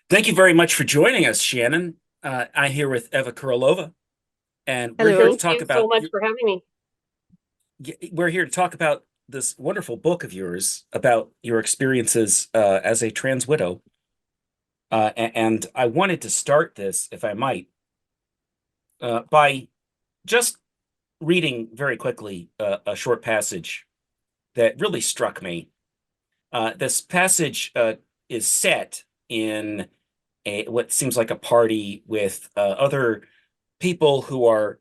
Thank you very much for joining us, Shannon. I'm here with Eva Kuralova, and we're here Hello. to Thank talk you so about much for having me. this wonderful book of yours about your experiences as a trans widow. And I wanted to start this, if I might, by just reading very quickly a short passage that really struck me. This passage is set in what seems like a party with other people who are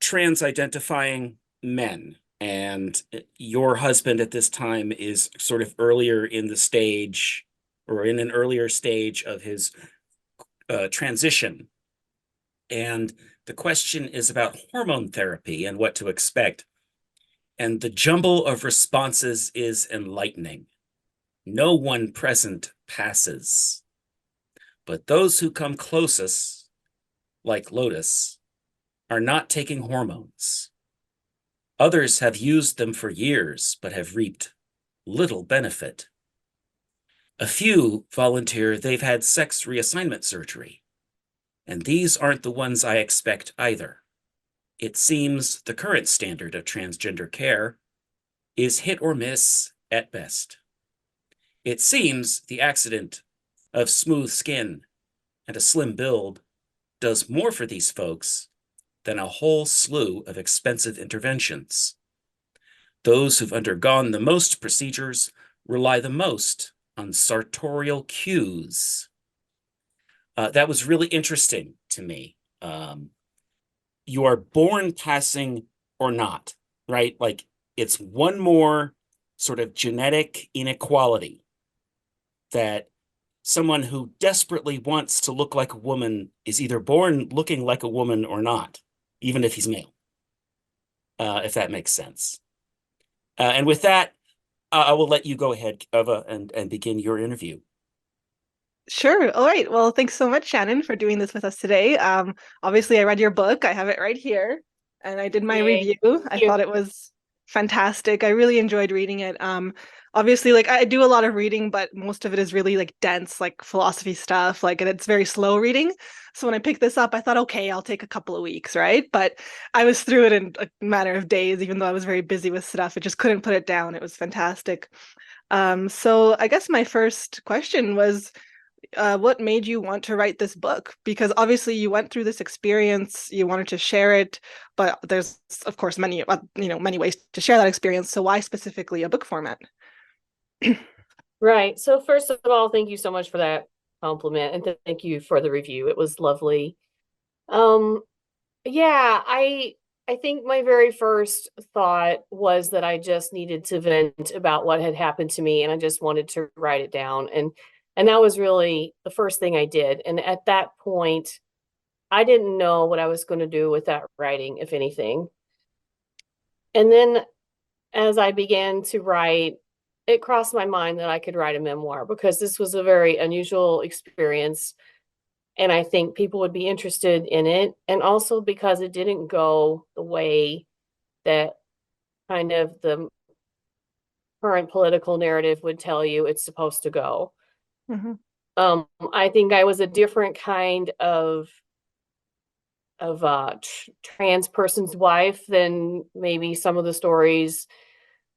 trans identifying men. And your husband at this time is sort of earlier in the stage or in an earlier stage of his transition. And the question is about hormone therapy and what to expect. And the jumble of responses is enlightening. No one present passes, but those who come closest, like Lotus, are not taking hormones. Others have used them for years, but have reaped little benefit. A few volunteer they've had sex reassignment surgery, and these aren't the ones I expect either. It seems the current standard of transgender care is hit or miss at best. It seems the accident of smooth skin and a slim build does more for these folks than a whole slew of expensive interventions. Those who've undergone the most procedures rely the most on sartorial cues. That was really interesting to me. You are born passing or not, right? Like it's one more sort of genetic inequality that someone who desperately wants to look like a woman is either born looking like a woman or not, even if he's male, if that makes sense. And with that, I will let you go ahead, Eva, and begin your interview. Sure. All right. Well, thanks so much, Shannon, for doing this with us today. Obviously, I read your book. I have it right here, and I did my Yay. review. I You. thought it was fantastic. I really enjoyed reading it. Obviously, like I do a lot of reading, but most of it is really like dense, like philosophy stuff, like, and it's very slow reading. So when I picked this up, I thought, okay, I'll take a couple of weeks, right? But I was through it in a matter of days, even though I was very busy with stuff. I just couldn't put it down. It was fantastic. So I guess my first question was, what made you want to write this book? Because obviously you went through this experience, you wanted to share it, but there's of course many, many ways to share that experience. So why specifically a book format? Right. So first of all, thank you so much for that compliment and thank you for the review. It was lovely. Um yeah, I think my very first thought was that I just needed to vent about what had happened to me and I just wanted to write it down and that was really the first thing I did. And at that point, I didn't know what I was going to do with that writing, if anything. And then as I began to write, it crossed my mind that I could write a memoir because this was a very unusual experience. And I think people would be interested in it. And also because it didn't go the way that kind of the current political narrative would tell you it's supposed to go. Mhm. I think I was a different kind of trans person's wife than maybe some of the stories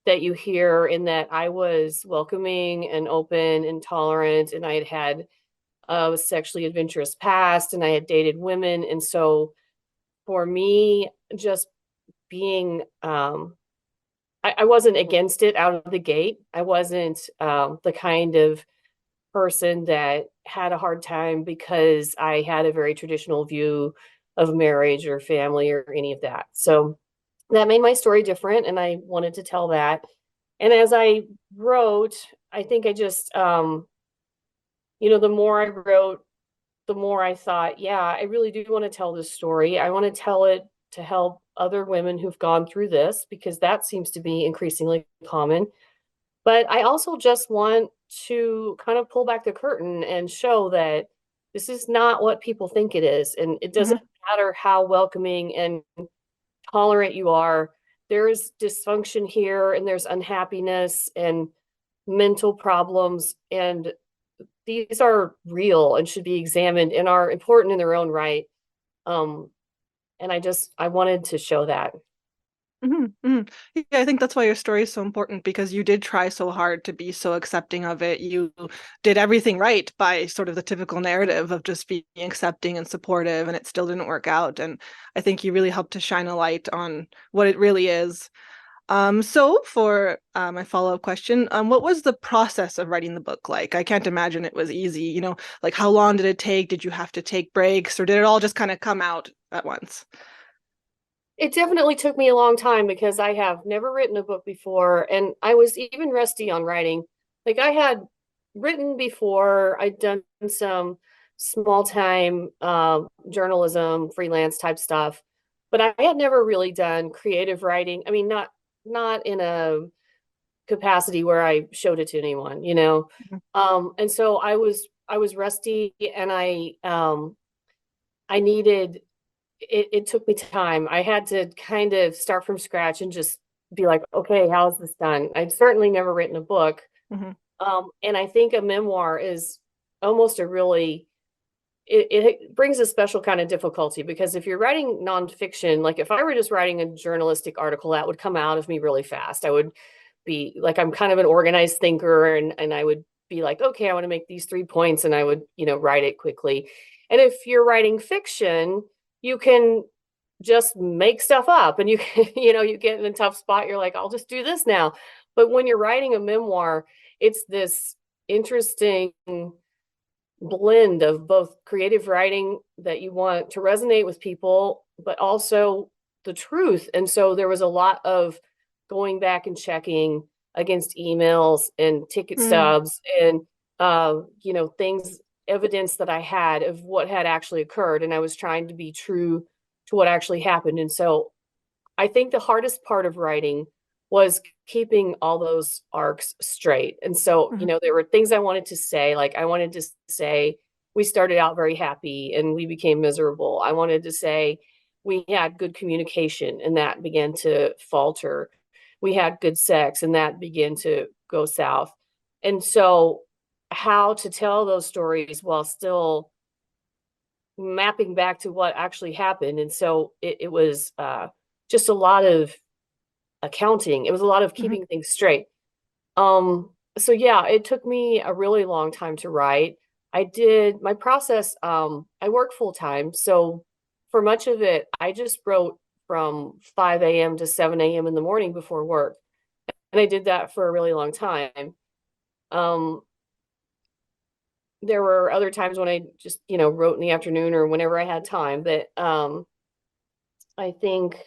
that you hear, in that I was welcoming and open and tolerant, and I had a sexually adventurous past, and I had dated women. And so for me, just being, I wasn't against it out of the gate. I wasn't the kind of person that had a hard time because I had a very traditional view of marriage or family or any of that. So that made my story different, and I wanted to tell that. And as I wrote, I think I just, the more I wrote, the more I thought, yeah, I really do want to tell this story. I want to tell it to help other women who've gone through this because that seems to be increasingly common. But I also just want to kind of pull back the curtain and show that this is not what people think it is. And it doesn't Mhm. matter how welcoming and tolerant you are, there's dysfunction here and there's unhappiness and mental problems. And these are real and should be examined and are important in their own right. And I wanted to show that. Yeah, I think that's why your story is so important, because you did try so hard to be so accepting of it. You did everything right by sort of the typical narrative of just being accepting and supportive, and it still didn't work out. And I think you really helped to shine a light on what it really is. So for my follow-up question, what was the process of writing the book like? I can't imagine it was easy, like how long did it take? Did you have to take breaks, or did it all just kind of come out at once? It definitely took me a long time because I have never written a book before, and I was even rusty on writing. Like I had written before, I'd done some small time journalism, freelance type stuff, but I had never really done creative writing. I mean, not in a capacity where I showed it to anyone, you know. And so I was rusty, and I needed it took me time. I had to kind of start from scratch and just be like, okay, how is this done? I'd certainly never written a book. Mhm. And I think a memoir is almost a really, it brings a special kind of difficulty, because if you're writing nonfiction, like if I were just writing a journalistic article, that would come out of me really fast. I would be like, I'm kind of an organized thinker, and I would be like, okay, I want to make these 3 points, and I would, write it quickly. And if you're writing fiction, you can just make stuff up, and you can, you get in a tough spot. You're like, I'll just do this now. But when you're writing a memoir, it's this interesting blend of both creative writing that you want to resonate with people, but also the truth. And so there was a lot of going back and checking against emails and ticket stubs and, things, evidence that I had of what had actually occurred. And I was trying to be true to what actually happened. And so I think the hardest part of writing was keeping all those arcs straight. And so, there were things I wanted to say, like I wanted to say, we started out very happy and we became miserable. I wanted to say we had good communication and that began to falter. We had good sex and that began to go south. And so how to tell those stories while still mapping back to what actually happened. And so it was just a lot of accounting. It was a lot of keeping things straight. So yeah, it took me a really long time to write. I did my process. I work full time. So for much of it, I just wrote from 5 a.m. to 7 a.m. in the morning before work. And I did that for a really long time. There were other times when I just, wrote in the afternoon or whenever I had time. But I think,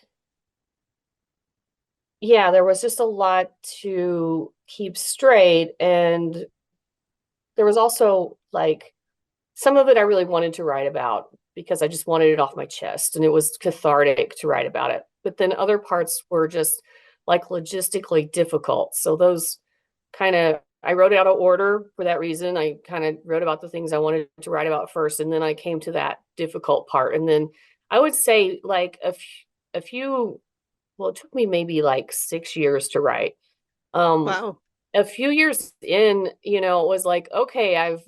yeah, there was just a lot to keep straight. And there was also like some of it I really wanted to write about because I just wanted it off my chest and it was cathartic to write about it. But then other parts were just like logistically difficult. So those I wrote out of order for that reason. I kind of wrote about the things I wanted to write about first, and then I came to that difficult part. And then I would say like a few, well, it took me maybe like 6 years to write. Wow. A few years in, it was like, okay, I've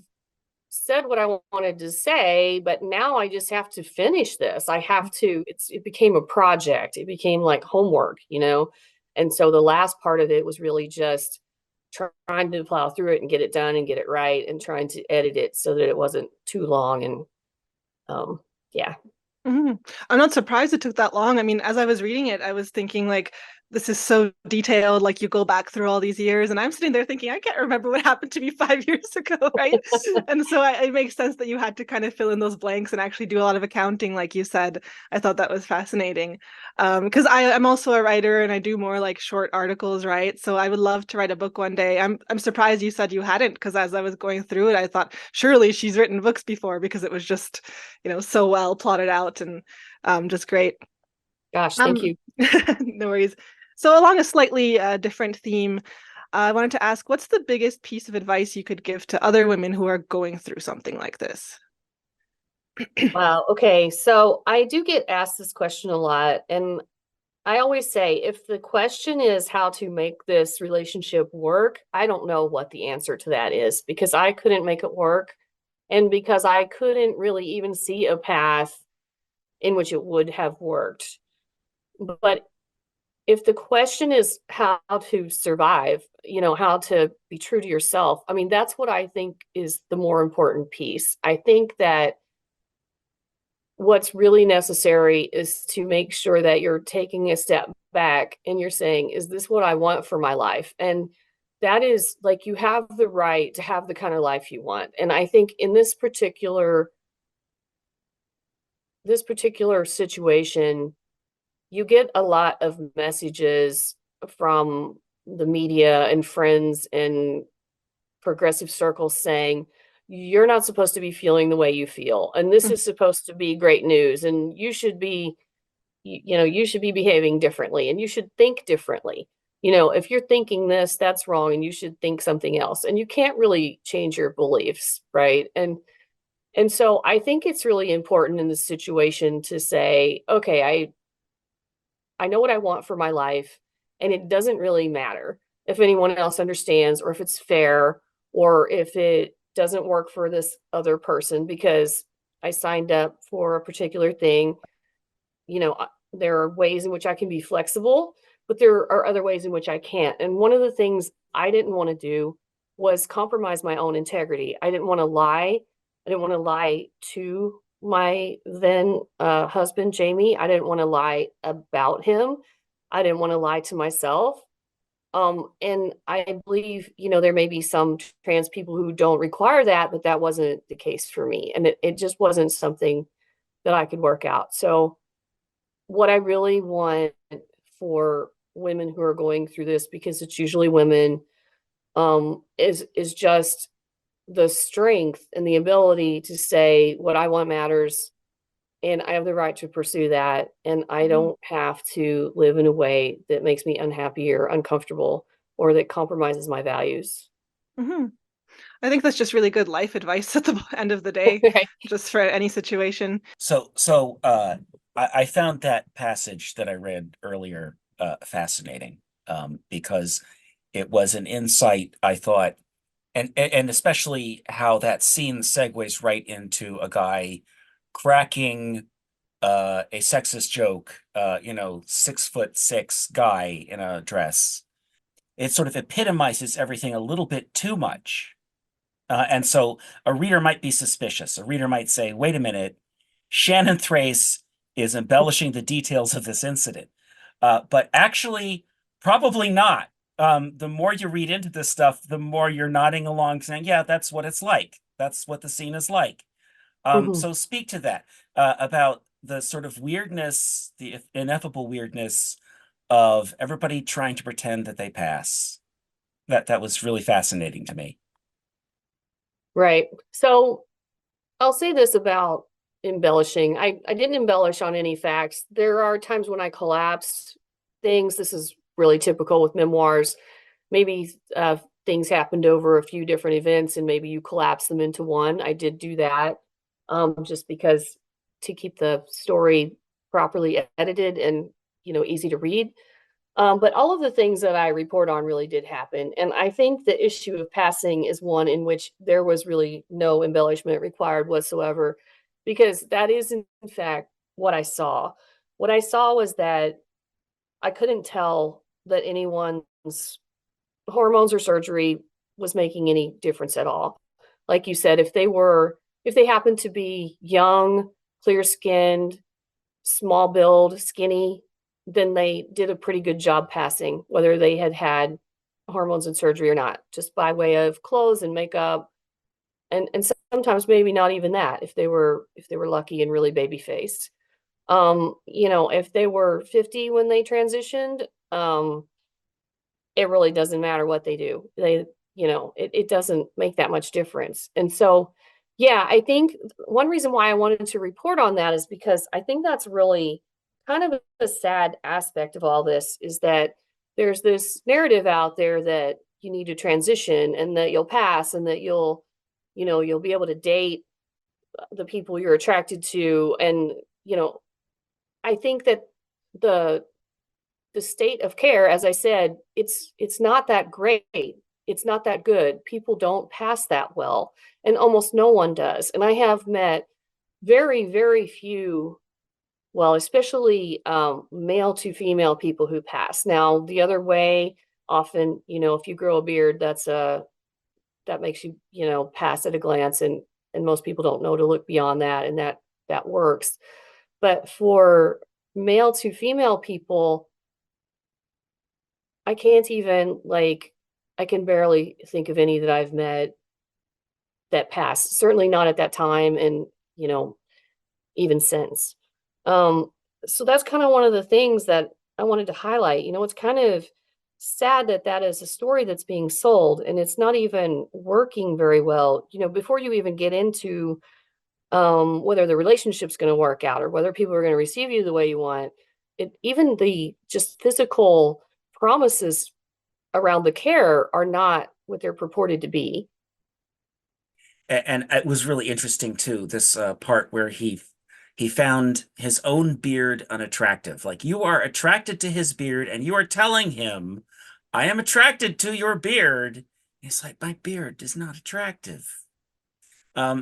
said what I wanted to say, but now I just have to finish this. I have to, it became a project. It became like homework, And so the last part of it was really just trying to plow through it and get it done and get it right and trying to edit it so that it wasn't too long. And yeah. I'm not surprised it took that long. I mean, as I was reading it, I was thinking like, this is so detailed. Like you go back through all these years, and I'm sitting there thinking, I can't remember what happened to me 5 years ago, right? And so it makes sense that you had to kind of fill in those blanks and actually do a lot of accounting, like you said. I thought that was fascinating, because I'm also a writer and I do more like short articles, right? So I would love to write a book one day. I'm surprised you said you hadn't, because as I was going through it, I thought surely she's written books before, because it was just so well plotted out and just great. Gosh, thank you. No worries. So along a slightly different theme, I wanted to ask, what's the biggest piece of advice you could give to other women who are going through something like this? Wow. Okay. So I do get asked this question a lot, and I always say, if the question is how to make this relationship work, I don't know what the answer to that is, because I couldn't make it work, and because I couldn't really even see a path in which it would have worked. But if the question is how to survive, how to be true to yourself, I mean, that's what I think is the more important piece. I think that what's really necessary is to make sure that you're taking a step back and you're saying, is this what I want for my life? And that is like, you have the right to have the kind of life you want. And I think in this particular situation, you get a lot of messages from the media and friends and progressive circles saying, you're not supposed to be feeling the way you feel, and this is supposed to be great news, and you should be you should be behaving differently, and you should think differently. If you're thinking this, that's wrong, and you should think something else, and you can't really change your beliefs, right? And so I think it's really important in this situation to say, okay, I know what I want for my life, and it doesn't really matter if anyone else understands, or if it's fair, or if it doesn't work for this other person, because I signed up for a particular thing. There are ways in which I can be flexible, but there are other ways in which I can't. And one of the things I didn't want to do was compromise my own integrity. I didn't want to lie. I didn't want to lie to my then husband, Jamie. I didn't want to lie about him. I didn't want to lie to myself. And I believe, there may be some trans people who don't require that, but that wasn't the case for me. And it just wasn't something that I could work out. So what I really want for women who are going through this, because it's usually women, is just the strength and the ability to say, what I want matters, and I have the right to pursue that, and I don't have to live in a way that makes me unhappy or uncomfortable, or that compromises my values. Hmm. I think that's just really good life advice at the end of the day, Right. just for any situation. I found that passage that I read earlier fascinating, because it was an insight, I thought, and especially how that scene segues right into a guy cracking a sexist joke, 6'6" guy in a dress. It sort of epitomizes everything a little bit too much. And so a reader might be suspicious. A reader might say, wait a minute, Shannon Thrace is embellishing the details of this incident. But actually, probably not. The more you read into this stuff, the more you're nodding along saying, yeah, that's what it's like. That's what the scene is like. Mhm. So speak to that, about the sort of weirdness, the ineffable weirdness of everybody trying to pretend that they pass. That was really fascinating to me. Right. So I'll say this about embellishing. I didn't embellish on any facts. There are times when I collapsed things. This is really typical with memoirs. Maybe things happened over a few different events, and maybe you collapse them into one. I did do that, just because, to keep the story properly edited and easy to read. But all of the things that I report on really did happen. And I think the issue of passing is one in which there was really no embellishment required whatsoever, because that is, in fact, what I saw. What I saw was that I couldn't tell that anyone's hormones or surgery was making any difference at all. Like you said, if they happened to be young, clear skinned, small build, skinny, then they did a pretty good job passing, whether they had had hormones and surgery or not, just by way of clothes and makeup, and sometimes maybe not even that, if they were lucky and really baby faced. If they were 50 when they transitioned, it really doesn't matter what they do. It doesn't make that much difference. And so, yeah, I think one reason why I wanted to report on that is because I think that's really kind of a sad aspect of all this, is that there's this narrative out there that you need to transition, and that you'll pass, and that you'll be able to date the people you're attracted to. And, I think that the the state of care, as I said, it's not that great. It's not that good. People don't pass that well, and almost no one does. And I have met very, very few, well, especially male to female people who pass. Now, the other way, often, if you grow a beard, that makes you, pass at a glance, and most people don't know to look beyond that, and that works. But for male to female people, I can't even, I can barely think of any that I've met that passed. Certainly not at that time, and even since. So that's kind of one of the things that I wanted to highlight. It's kind of sad that that is a story that's being sold, and it's not even working very well. Before you even get into whether the relationship's going to work out or whether people are going to receive you the way you want, even the just physical promises around the care are not what they're purported to be. And it was really interesting too, this part where he found his own beard unattractive. Like, you are attracted to his beard and you are telling him, I am attracted to your beard. He's like, my beard is not attractive.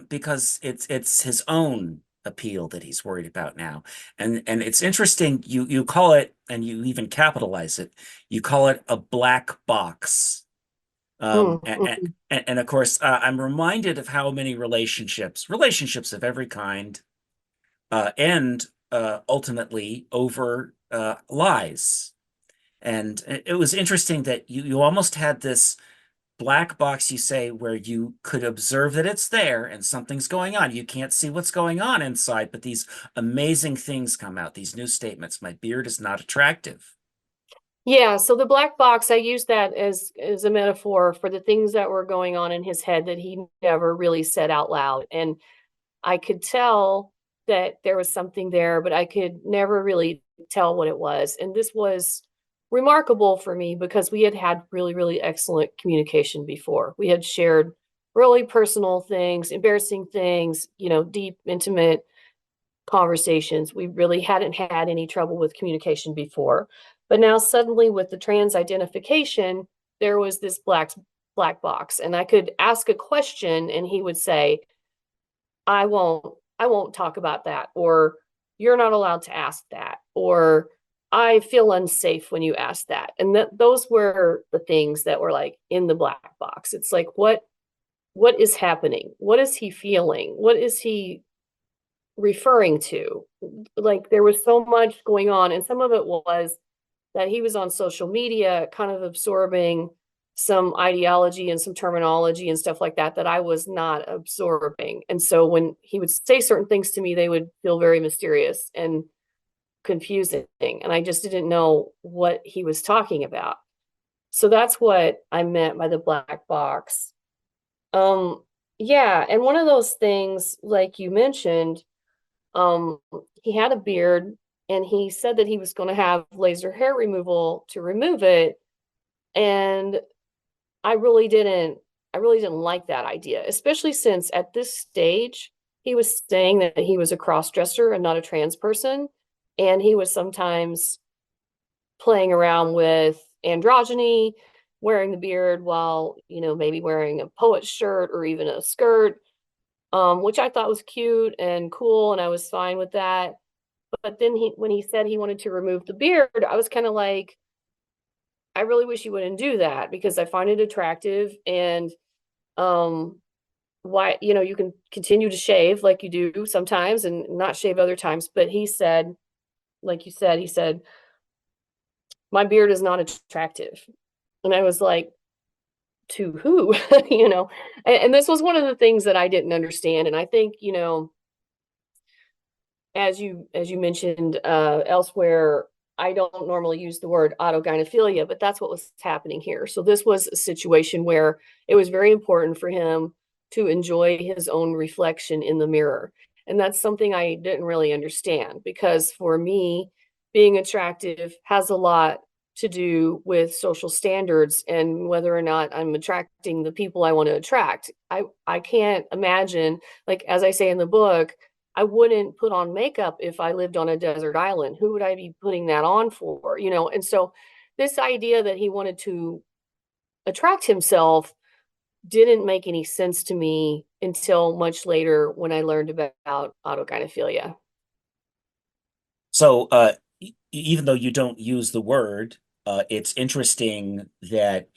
Because it's his own appeal that he's worried about now. And it's interesting, you call it, and you even capitalize it, you call it a black box. And of course, I'm reminded of how many relationships of every kind, end ultimately over lies. And it was interesting that you almost had this black box, you say, where you could observe that it's there and something's going on. You can't see what's going on inside, but these amazing things come out, these new statements. My beard is not attractive. Yeah, so the black box, I use that as a metaphor for the things that were going on in his head that he never really said out loud. And I could tell that there was something there, but I could never really tell what it was. And this was remarkable for me because we had really, really excellent communication before. We had shared really personal things, embarrassing things, deep, intimate conversations. We really hadn't had any trouble with communication before. But now suddenly with the trans identification, there was this black box, and I could ask a question and he would say, I won't talk about that, or you're not allowed to ask that, or I feel unsafe when you ask that. And those were the things that were like in the black box. It's like, what is happening? What is he feeling? What is he referring to? Like, there was so much going on, and some of it was that he was on social media kind of absorbing some ideology and some terminology and stuff like that I was not absorbing. And so when he would say certain things to me, they would feel very mysterious and confusing, and I just didn't know what he was talking about. So that's what I meant by the black box. Yeah, and one of those things, like you mentioned, he had a beard, and he said that he was going to have laser hair removal to remove it, and I really didn't like that idea, especially since at this stage he was saying that he was a crossdresser and not a trans person, and he was sometimes playing around with androgyny, wearing the beard while, maybe wearing a poet's shirt or even a skirt, which I thought was cute and cool, and I was fine with that. But then when he said he wanted to remove the beard, I was kind of like, I really wish you wouldn't do that, because I find it attractive. And why, you can continue to shave like you do sometimes and not shave other times. But he said, like you said, he said, my beard is not attractive. And I was like, to who? And this was one of the things that I didn't understand. And I think, as you mentioned elsewhere, I don't normally use the word autogynephilia, but that's what was happening here. So this was a situation where it was very important for him to enjoy his own reflection in the mirror. And that's something I didn't really understand, because for me, being attractive has a lot to do with social standards and whether or not I'm attracting the people I want to attract. I can't imagine, like, as I say in the book, I wouldn't put on makeup if I lived on a desert island. Who would I be putting that on for? And so this idea that he wanted to attract himself didn't make any sense to me until much later when I learned about autogynephilia. So, even though you don't use the word, it's interesting that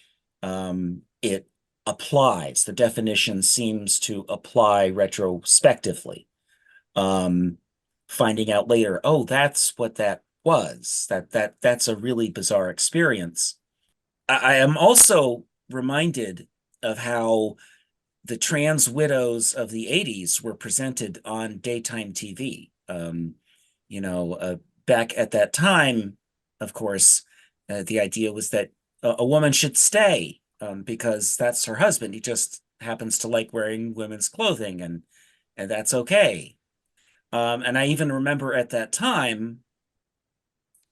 it applies. The definition seems to apply retrospectively. Finding out later, oh, that's what that was. That's a really bizarre experience. I am also reminded of how the trans widows of the 80s were presented on daytime TV. You know, back at that time, of course, the idea was that a woman should stay because that's her husband. He just happens to like wearing women's clothing, and that's okay. And I even remember at that time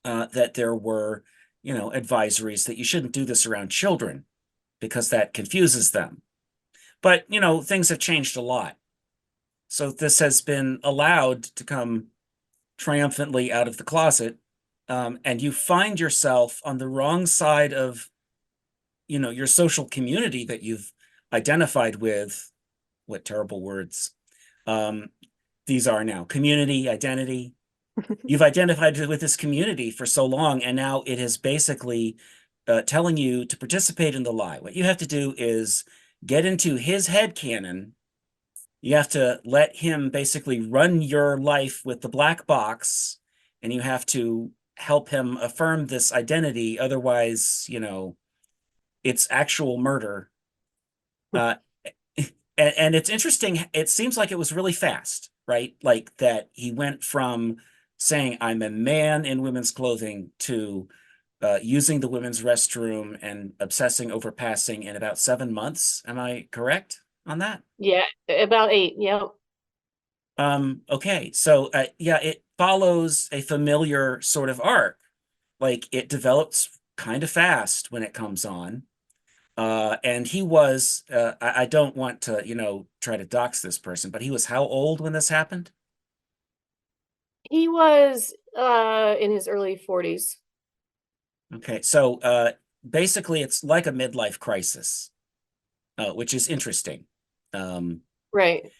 that there were, advisories that you shouldn't do this around children because that confuses them. But, things have changed a lot. So this has been allowed to come triumphantly out of the closet, and you find yourself on the wrong side of, your social community that you've identified with. What terrible words these are now. Community, identity. You've identified with this community for so long, and now it is basically telling you to participate in the lie. What you have to do is get into his head canon. You have to let him basically run your life with the black box, and you have to help him affirm this identity. Otherwise, it's actual murder. Uh, and it's interesting. It seems like it was really fast, right? Like that he went from saying, I'm a man in women's clothing to using the women's restroom and obsessing over passing in about 7 months. Am I correct on that? Yeah, about 8. Yeah. Okay. So, yeah, it follows a familiar sort of arc. Like it develops kind of fast when it comes on. And he was, I don't want to, try to dox this person, but he was how old when this happened? He was in his early 40s. Okay. So, basically it's like a midlife crisis, which is interesting. Right.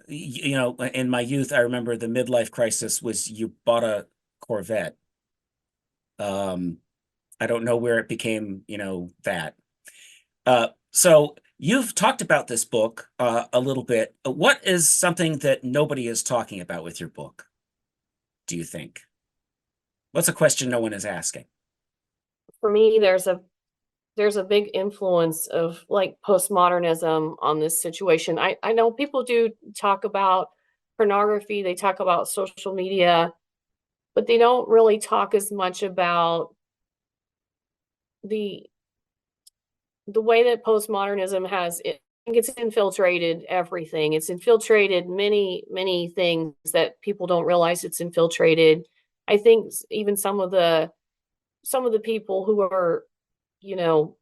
In my youth, I remember the midlife crisis was you bought a Corvette. I don't know where it became, that. So you've talked about this book a little bit. What is something that nobody is talking about with your book, do you think? What's a question no one is asking? For me, there's a big influence of like postmodernism on this situation. I know people do talk about pornography, they talk about social media, but they don't really talk as much about the the way that postmodernism has it. I think it's infiltrated everything. It's infiltrated many things that people don't realize it's infiltrated. I think even some of the people who are, you know,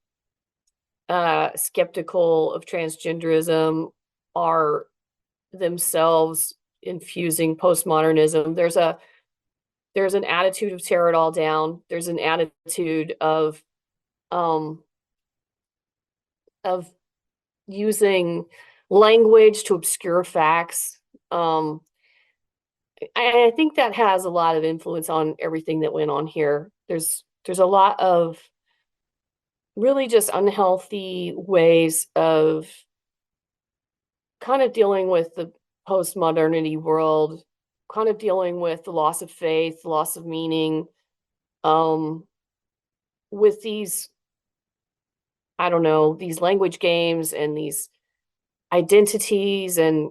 skeptical of transgenderism are themselves infusing postmodernism. There's an attitude of tear it all down. There's an attitude um of using language to obscure facts. I think that has a lot of influence on everything that went on here. There's a lot of really just unhealthy ways of kind of dealing with the post-modernity world, kind of dealing with the loss of faith, the loss of meaning, um, with these, I don't know, these language games and these identities and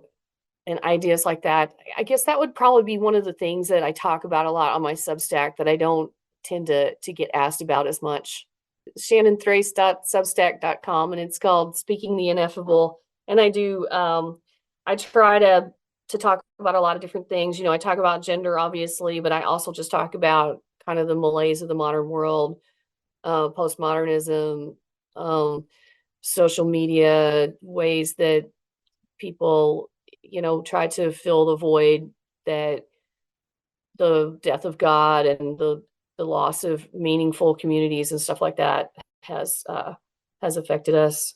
ideas like that. I guess that would probably be one of the things that I talk about a lot on my Substack that I don't tend to get asked about as much. shannonthrace.substack.com, and it's called Speaking the Ineffable. And I try to talk about a lot of different things. I talk about gender, obviously, but I also just talk about kind of the malaise of the modern world, postmodernism, social media, ways that people tried to fill the void that the death of God and the loss of meaningful communities and stuff like that has affected us.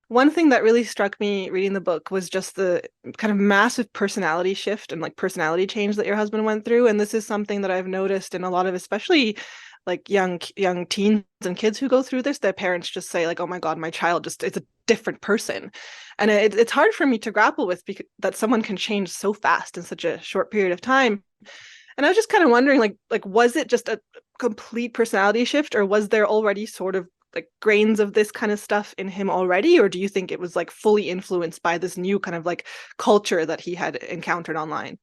One thing that really struck me reading the book was just the kind of massive personality shift and like personality change that your husband went through. And this is something that I've noticed in a lot of, especially like young teens and kids who go through this. Their parents just say like, "Oh my God, my child it's a different person," and it's hard for me to grapple with because that someone can change so fast in such a short period of time. And I was just kind of wondering, like was it just a complete personality shift, or was there already sort of like grains of this kind of stuff in him already, or do you think it was like fully influenced by this new kind of like culture that he had encountered online?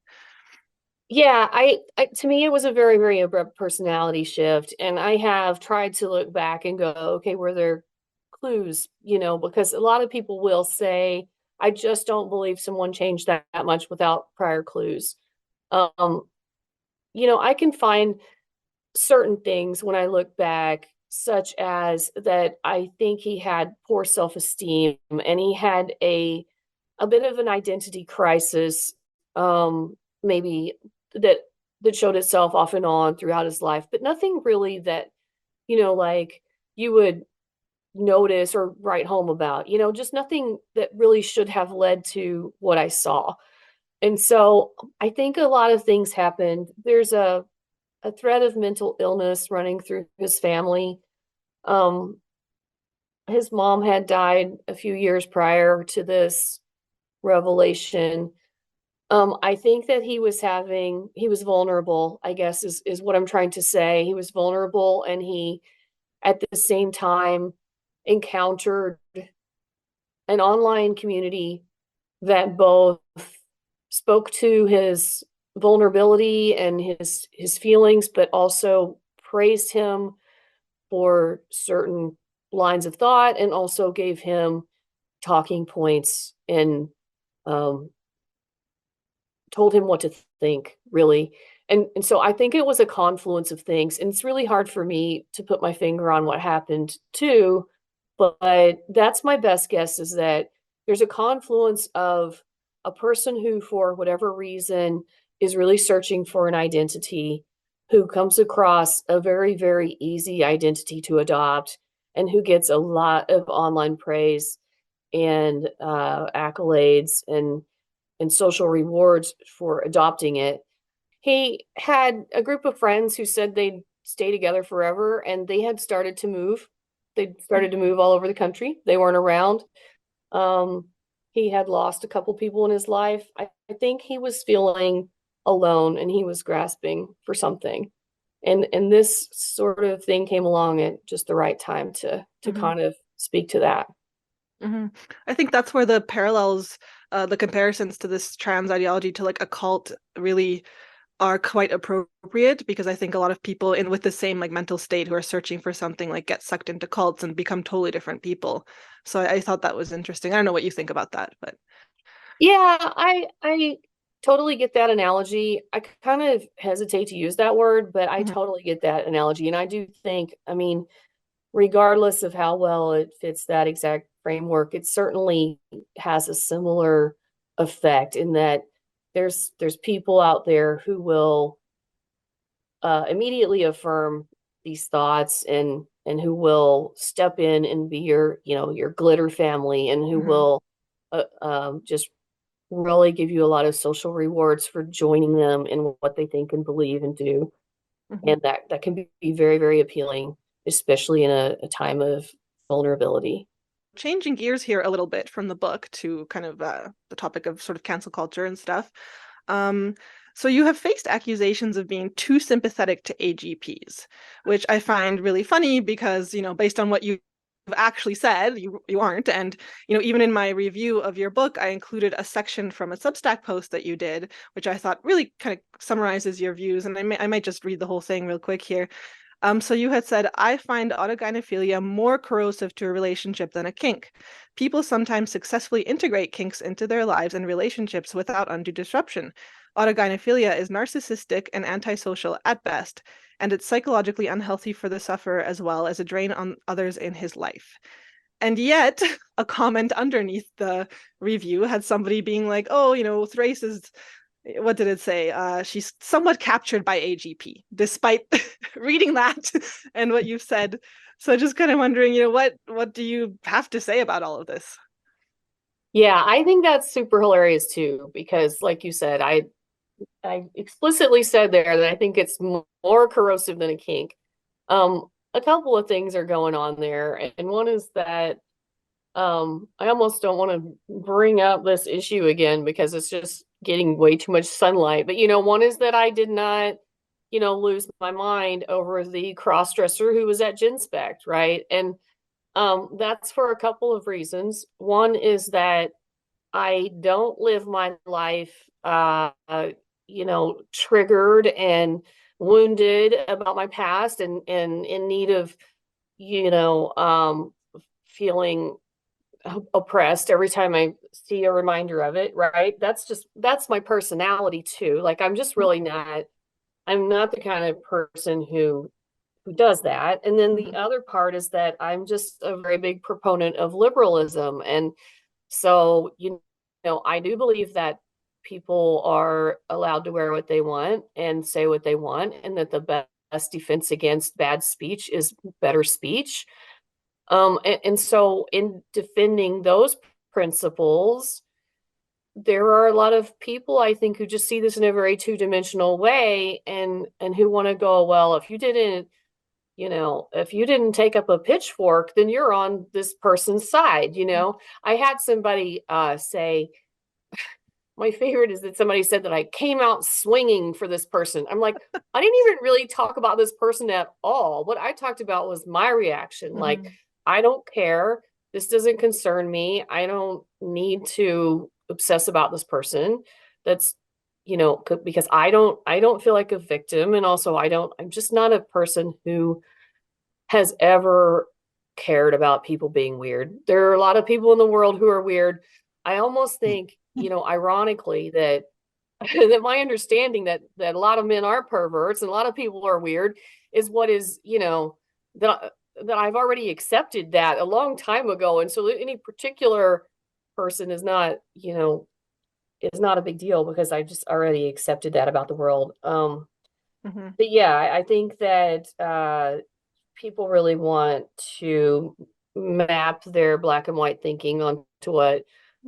Yeah, I to me it was a very, very abrupt personality shift, and I have tried to look back and go, okay, were there clues? Because a lot of people will say, I just don't believe someone changed that much without prior clues. Um, I can find certain things when I look back, such as that I think he had poor self-esteem and he had a bit of an identity crisis, maybe that showed itself off and on throughout his life, but nothing really that, like you would notice or write home about, just nothing that really should have led to what I saw. And so I think a lot of things happened. There's a thread of mental illness running through his family. Um, his mom had died a few years prior to this revelation. I think that he was vulnerable, I guess is what I'm trying to say. He was vulnerable, and he at the same time encountered an online community that both spoke to his vulnerability and his feelings, but also praised him for certain lines of thought and also gave him talking points and um, told him what to think, really. And so I think it was a confluence of things. And it's really hard for me to put my finger on what happened too, but that's my best guess, is that there's a confluence of a person who, for whatever reason, is really searching for an identity, who comes across a very, very easy identity to adopt, and who gets a lot of online praise and accolades and social rewards for adopting it. He had a group of friends who said they'd stay together forever, and they had started to move. They'd started to move all over the country. They weren't around. He had lost a couple people in his life. I think he was feeling alone, and he was grasping for something. And this sort of thing came along at just the right time to kind of speak to that. I think that's where the parallels, the comparisons to this trans ideology to like a cult really are quite appropriate, because I think a lot of people in with the same like mental state who are searching for something like get sucked into cults and become totally different people. So I thought that was interesting. I don't know what you think about that, but Yeah, I totally get that analogy. I kind of hesitate to use that word, but I totally get that analogy. And I do think, I mean, regardless of how well it fits that exact framework, it certainly has a similar effect in that there's people out there who will immediately affirm these thoughts and who will step in and be your glitter family, and who will just really give you a lot of social rewards for joining them in what they think and believe and do. And that can be very, very appealing, especially in a time of vulnerability. Changing gears here a little bit from the book to kind of the topic of sort of cancel culture and stuff. So you have faced accusations of being too sympathetic to AGPs, which I find really funny because, based on what you've actually said, you aren't. And, even in my review of your book, I included a section from a Substack post that you did, which I thought really kind of summarizes your views. And I might just read the whole thing real quick here. So you had said, I find autogynephilia more corrosive to a relationship than a kink. People sometimes successfully integrate kinks into their lives and relationships without undue disruption. Autogynephilia is narcissistic and antisocial at best, and it's psychologically unhealthy for the sufferer as well as a drain on others in his life. And yet a comment underneath the review had somebody being like, oh, Thrace is, what did it say? She's somewhat captured by AGP, despite reading that and what you've said. So just kind of wondering, what do you have to say about all of this? Yeah, I think that's super hilarious too, because like you said, I explicitly said there that I think it's more corrosive than a kink. A couple of things are going on there, and one is that I almost don't want to bring up this issue again because it's just getting way too much sunlight. But one is that I did not, lose my mind over the crossdresser who was at GenSpect, right? And that's for a couple of reasons. One is that I don't live my life triggered and wounded about my past and in need of, feeling oppressed every time I see a reminder of it, right? That's my personality too. Like I'm just really I'm not the kind of person who does that. And then the other part is that I'm just a very big proponent of liberalism. And so, I do believe that people are allowed to wear what they want and say what they want, and that the best defense against bad speech is better speech. And so in defending those principles, there are a lot of people, I think, who just see this in a very two-dimensional way and who want to go, well, if you didn't take up a pitchfork, then you're on this person's side. I had somebody say, my favorite is that somebody said that I came out swinging for this person. I'm like, I didn't even really talk about this person at all. What I talked about was my reaction. Like, I don't care. This doesn't concern me. I don't need to obsess about this person. That's, because I don't feel like a victim. And also I'm just not a person who has ever cared about people being weird. There are a lot of people in the world who are weird. I almost think, ironically, that that my understanding that a lot of men are perverts and a lot of people are weird is what is, that I've already accepted that a long time ago. And so any particular person is not, is not a big deal because I just already accepted that about the world. But yeah, I think that people really want to map their black and white thinking onto what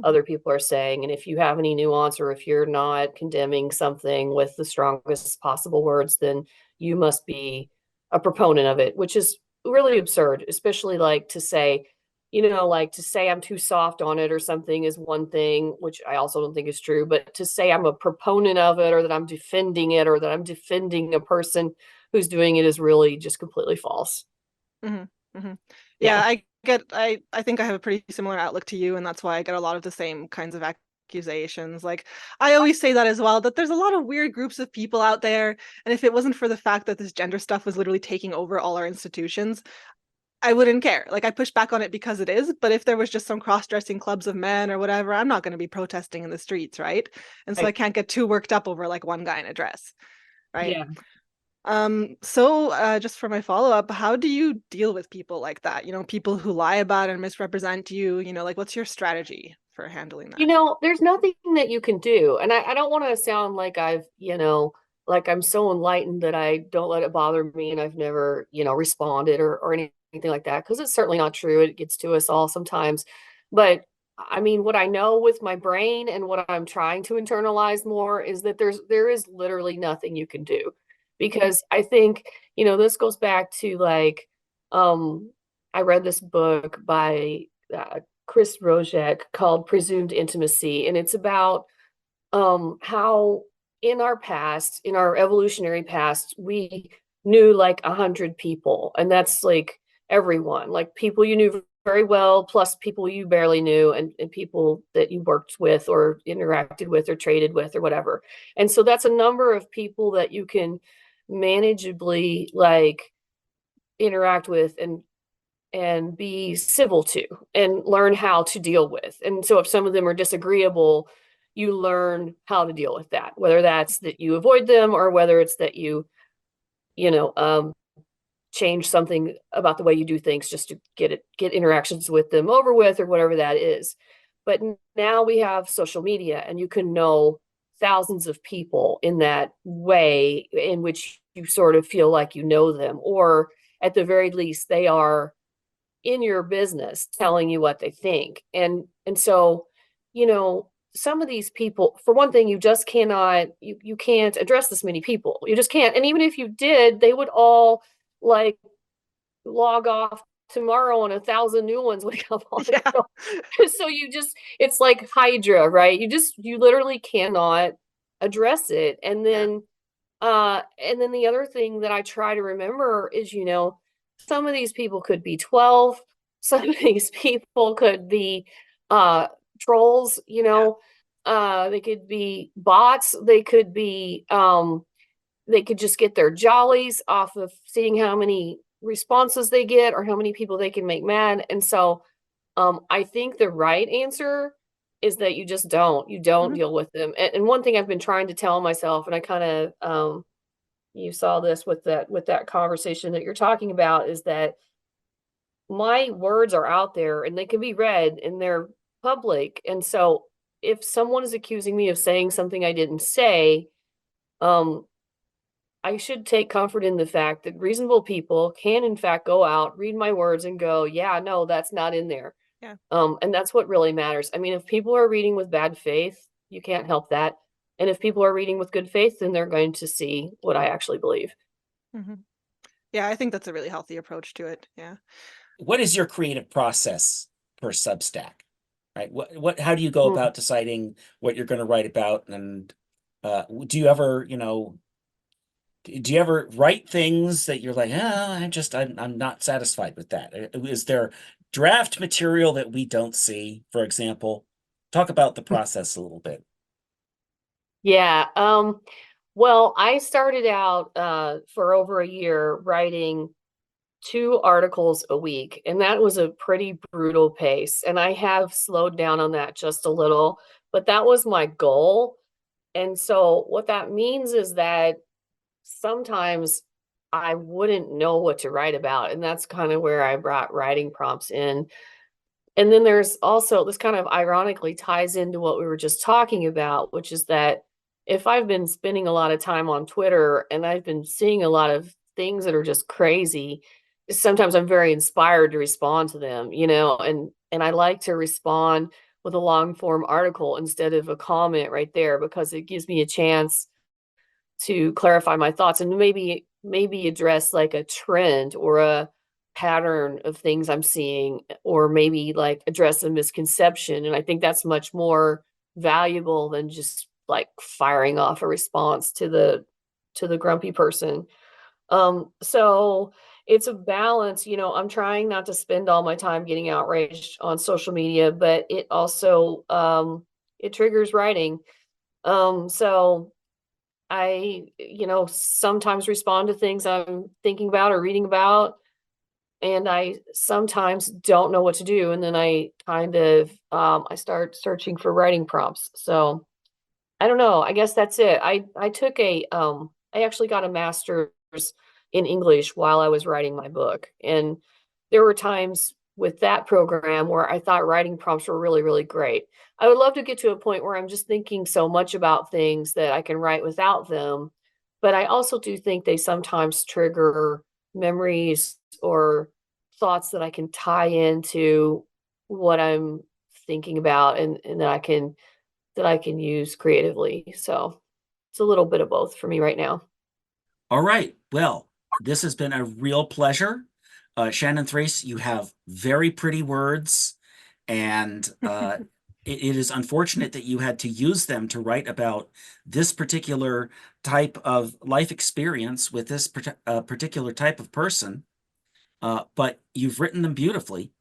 other people are saying. And if you have any nuance or if you're not condemning something with the strongest possible words, then you must be a proponent of it, which is really absurd, especially like to say, I'm too soft on it or something is one thing, which I also don't think is true. But to say I'm a proponent of it or that I'm defending it or that I'm defending a person who's doing it is really just completely false. Yeah, I think I have a pretty similar outlook to you, and that's why I get a lot of the same kinds of accusations. Like, I always say that as well, that there's a lot of weird groups of people out there, and if it wasn't for the fact that this gender stuff was literally taking over all our institutions, I wouldn't care. Like, I push back on it because it is, but if there was just some cross-dressing clubs of men or whatever, I'm not going to be protesting in the streets, right? And so I can't get too worked up over like one guy in a dress, right? Yeah. So just for my follow-up, how do you deal with people like that? People who lie about and misrepresent you, like what's your strategy for handling that? There's nothing that you can do. And I don't want to sound like like I'm so enlightened that I don't let it bother me and I've never, responded or anything like that, because it's certainly not true. It gets to us all sometimes. But I mean, what I know with my brain and what I'm trying to internalize more is that there is literally nothing you can do. Because I think, this goes back to like, I read this book by Chris Rojek called Presumed Intimacy. And it's about how in our past, in our evolutionary past, we knew like 100 people. And that's like everyone, like people you knew very well, plus people you barely knew and people that you worked with or interacted with or traded with or whatever. And so that's a number of people that you can manageably like interact with and be civil to and learn how to deal with. And so if some of them are disagreeable, you learn how to deal with that, whether that's that you avoid them or whether it's that you change something about the way you do things just to get interactions with them over with or whatever that is. But now we have social media, and you can know thousands of people in that way in which you sort of feel like you know them, or at the very least they are in your business telling you what they think. And so, some of these people, for one thing, you just cannot, you can't address this many people. You just can't. And even if you did, they would all like log off tomorrow and 1,000 new ones would come on. Yeah. So it's like Hydra, right? You literally cannot address it. And then the other thing that I try to remember is, some of these people could be 12, some of these people could be trolls, they could be bots, they could be they could just get their jollies off of seeing how many responses they get or how many people they can make mad. And so I think the right answer is that you just don't deal with them. And one thing I've been trying to tell myself, and I kind of you saw this with that conversation that you're talking about, is that my words are out there and they can be read and they're public. And so if someone is accusing me of saying something I didn't say, I should take comfort in the fact that reasonable people can in fact go out, read my words and go, yeah, no, that's not in there. Yeah. And that's what really matters. I mean, if people are reading with bad faith, you can't help that. And if people are reading with good faith, then they're going to see what I actually believe. Yeah, I think that's a really healthy approach to it. Yeah. What is your creative process per Substack? Right? How do you go about deciding what you're going to write about? And do you ever, do you ever write things that you're like, I'm not satisfied with that? Is there draft material that we don't see, for example? Talk about the process a little bit. Yeah. Well, I started out for over a year writing 2 articles a week, and that was a pretty brutal pace. And I have slowed down on that just a little, but that was my goal. And so what that means is that sometimes I wouldn't know what to write about, and that's kind of where I brought writing prompts in. And then there's also, this kind of ironically ties into what we were just talking about, which is that if I've been spending a lot of time on Twitter and I've been seeing a lot of things that are just crazy, sometimes I'm very inspired to respond to them, and I like to respond with a long form article instead of a comment right there, because it gives me a chance to clarify my thoughts and maybe address like a trend or a pattern of things I'm seeing, or maybe like address a misconception. And I think that's much more valuable than just like firing off a response to the grumpy person. So it's a balance. I'm trying not to spend all my time getting outraged on social media, but it also it triggers writing. So I, sometimes respond to things I'm thinking about or reading about, and I sometimes don't know what to do. And then I kind of, I start searching for writing prompts. So I don't know. I guess that's it. I took I actually got a master's in English while I was writing my book. And there were times with that program where I thought writing prompts were really, really great. I would love to get to a point where I'm just thinking so much about things that I can write without them. But I also do think they sometimes trigger memories or thoughts that I can tie into what I'm thinking about, and that I can use creatively. So it's a little bit of both for me right now. All right. Well, this has been a real pleasure. Shannon Thrace, you have very pretty words, and it is unfortunate that you had to use them to write about this particular type of life experience with this particular type of person. But you've written them beautifully.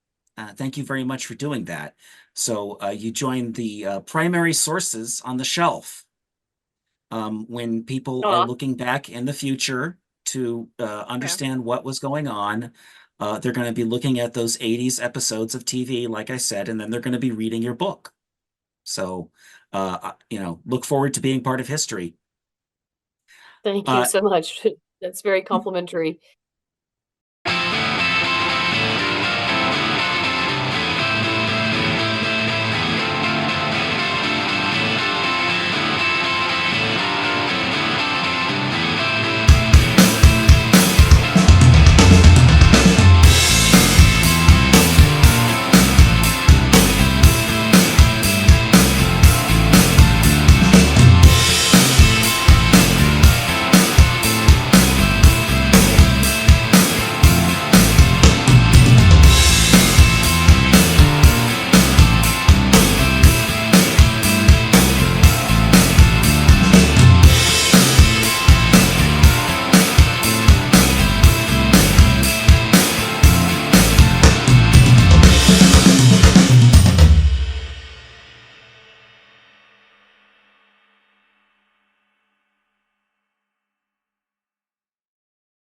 Thank you very much for doing that. So you joined the primary sources on the shelf. When people are looking back in the future to understand what was going on, they're going to be looking at those 80s episodes of TV, like I said, and then they're going to be reading your book. So, look forward to being part of history. Thank you so much. That's very complimentary.